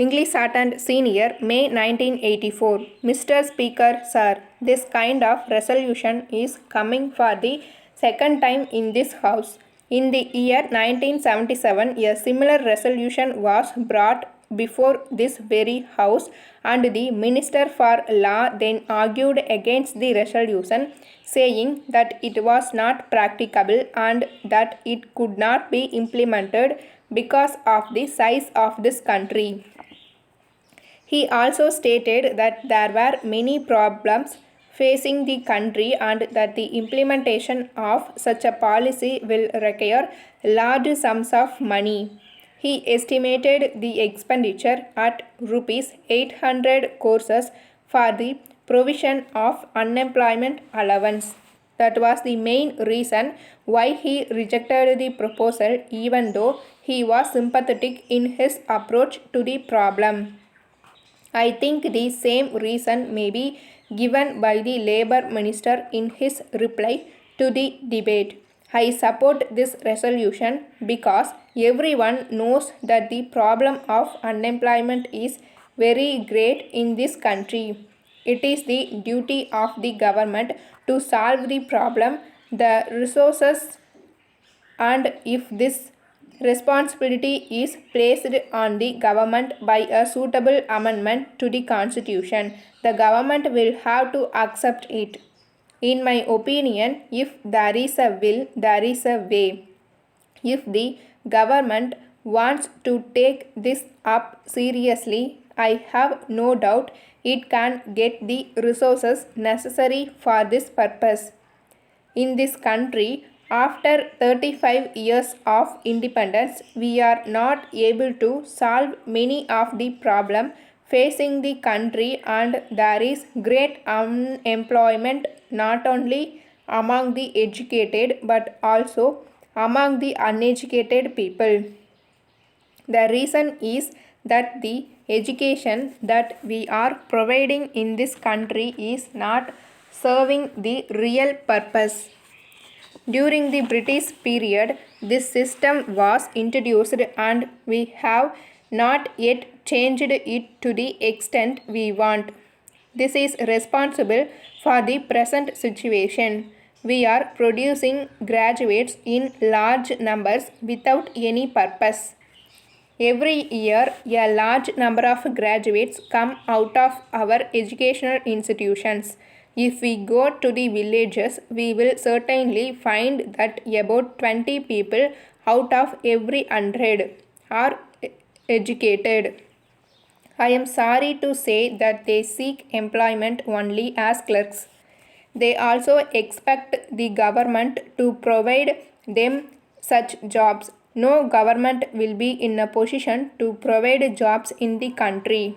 English Shorthand Senior, May 1984. Mr. Speaker, Sir, this kind of resolution is coming for the second time in this House. In the year 1977, a similar resolution was brought before this very House, and the Minister for Law then argued against the resolution, saying that it was not practicable and that it could not be implemented because of the size of this country. He also stated that there were many problems facing the country and that the implementation of such a policy will require large sums of money. He estimated the expenditure at rupees 800 crores for the provision of unemployment allowance. That was the main reason why he rejected the proposal, even though he was sympathetic in his approach to the problem. I think the same reason may be given by the Labour Minister in his reply to the debate. I support this resolution because everyone knows that the problem of unemployment is very great in this country. It is the duty of the government to solve the problem, the resources, and if this responsibility is placed on the government by a suitable amendment to the Constitution, the government will have to accept it. In my opinion, if there is a will, there is a way. If the government wants to take this up seriously, I have no doubt it can get the resources necessary for this purpose. In this country, after 35 years of independence, we are not able to solve many of the problems facing the country, and there is great unemployment not only among the educated but also among the uneducated people. The reason is that the education that we are providing in this country is not serving the real purpose. During the British period, this system was introduced and we have not yet changed it to the extent we want. This is responsible for the present situation. We are producing graduates in large numbers without any purpose. Every year, a large number of graduates come out of our educational institutions. If we go to the villages, we will certainly find that about 20 people out of every 100 are educated. I am sorry to say that they seek employment only as clerks. They also expect the government to provide them such jobs. No government will be in a position to provide jobs in the country.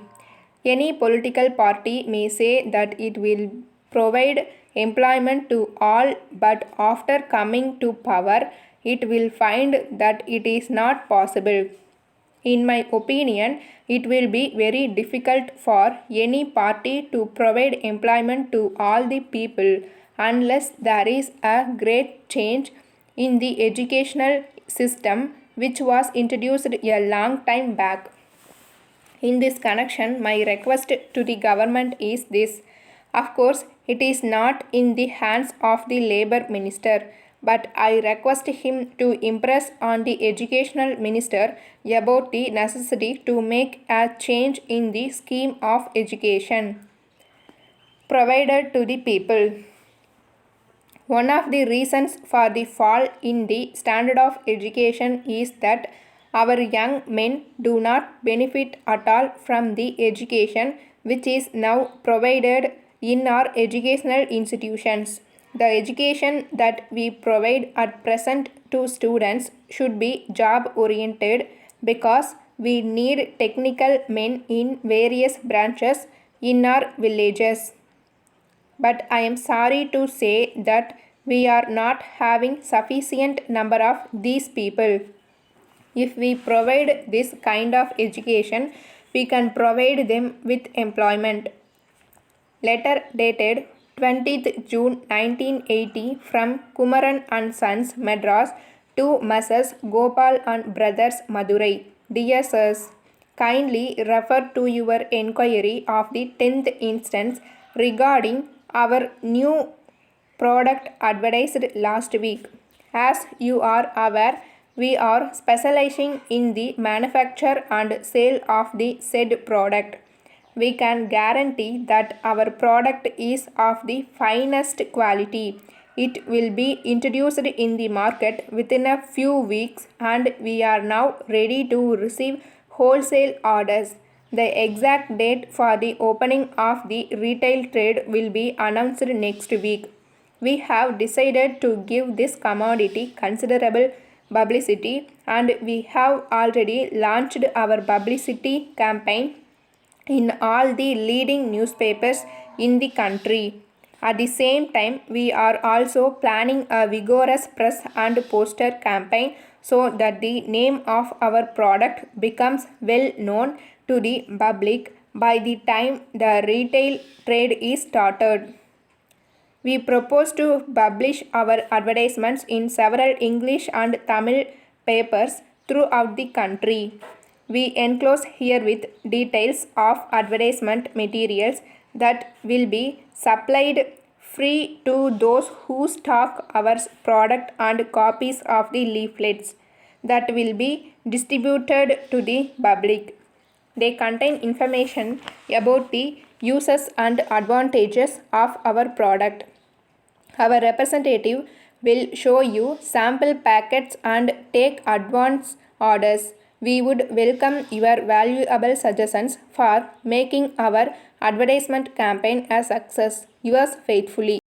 Any political party may say that it will provide employment to all, but after coming to power, it will find that it is not possible. In my opinion, it will be very difficult for any party to provide employment to all the people unless there is a great change in the educational system which was introduced a long time back. In this connection, my request to the government is this. Of course, it is not in the hands of the Labour Minister, but I request him to impress on the Educational Minister about the necessity to make a change in the scheme of education provided to the people. One of the reasons for the fall in the standard of education is that our young men do not benefit at all from the education which is now provided in our educational institutions. The education that we provide at present to students should be job oriented because we need technical men in various branches in our villages. But I am sorry to say that we are not having sufficient number of these people. If we provide this kind of education, we can provide them with employment. Letter dated 20th June 1980 from Kumaran and Sons, Madras, to Messrs. Gopal and Brothers, Madurai. Dear Sirs, Kindly refer to your enquiry of the 10th instance regarding our new product advertised last week. As you are aware, we are specializing in the manufacture and sale of the said product. We can guarantee that our product is of the finest quality. It will be introduced in the market within a few weeks and we are now ready to receive wholesale orders. The exact date for the opening of the retail trade will be announced next week. We have decided to give this commodity considerable publicity and we have already launched our publicity campaign in all the leading newspapers in the country. At the same time, we are also planning a vigorous press and poster campaign so that the name of our product becomes well known to the public by the time the retail trade is started. We propose to publish our advertisements in several English and Tamil papers throughout the country. We enclose herewith details of advertisement materials that will be supplied free to those who stock our product and copies of the leaflets that will be distributed to the public. They contain information about the uses and advantages of our product. Our representative will show you sample packets and take advance orders. We would welcome your valuable suggestions for making our advertisement campaign a success. Yours faithfully.